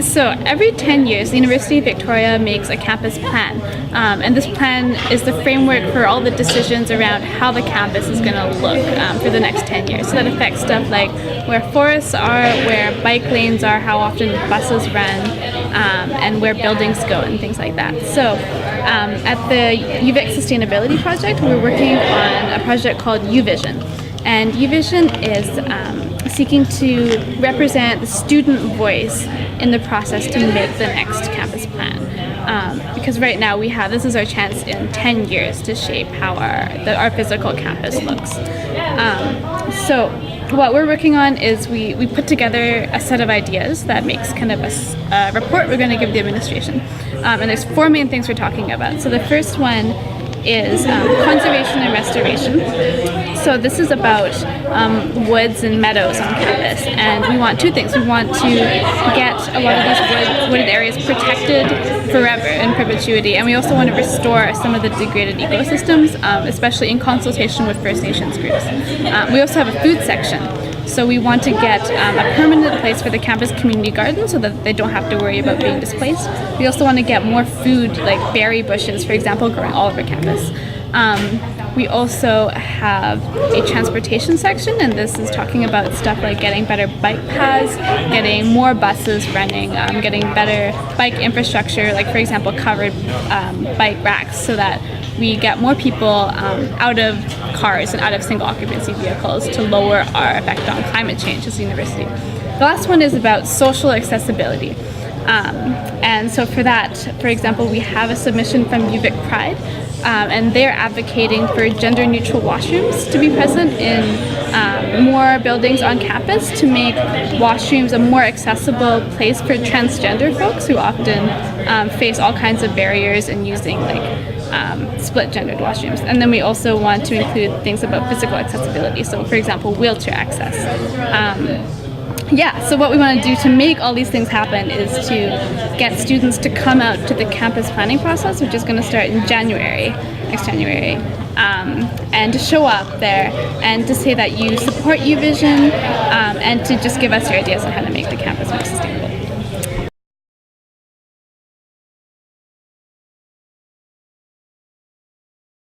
So every 10 years, the University of Victoria makes a campus plan. And this plan is the framework for all the decisions around how the campus is going to look for the next 10 years. So that affects stuff like where forests are, where bike lanes are, how often buses run, and where buildings go and things like that. So at the UVic Sustainability Project, we're working on a project called UVision. And UVision is seeking to represent the student voice in the process to make the next campus plan. Because right now this is our chance in 10 years to shape how our physical campus looks. So what we're working on is we put together a set of ideas that makes kind of a report we're going to give the administration. And there's 4 main things we're talking about. So the first one is conservation and restoration. So this is about woods and meadows on campus, and we want 2 things. We want to get a lot of these wooded areas protected forever in perpetuity, and we also want to restore some of the degraded ecosystems, especially in consultation with First Nations groups. We also have a food section. So we want to get a permanent place for the campus community garden so that they don't have to worry about being displaced. We also want to get more food, like berry bushes, for example, growing all over campus. We also have a transportation section, and this is talking about stuff like getting better bike paths, getting more buses running, getting better bike infrastructure, like for example covered bike racks, so that we get more people out of cars and out of single occupancy vehicles to lower our effect on climate change as a university. The last one is about social accessibility. And so for that, for example, we have a submission from UVic Pride, and they're advocating for gender-neutral washrooms to be present in more buildings on campus to make washrooms a more accessible place for transgender folks who often face all kinds of barriers in using split-gendered washrooms. And then we also want to include things about physical accessibility, so for example, wheelchair access. So what we want to do to make all these things happen is to get students to come out to the campus planning process, which is going to start in next January, and to show up there and to say that you support UVision, and to just give us your ideas on how to make the campus more sustainable.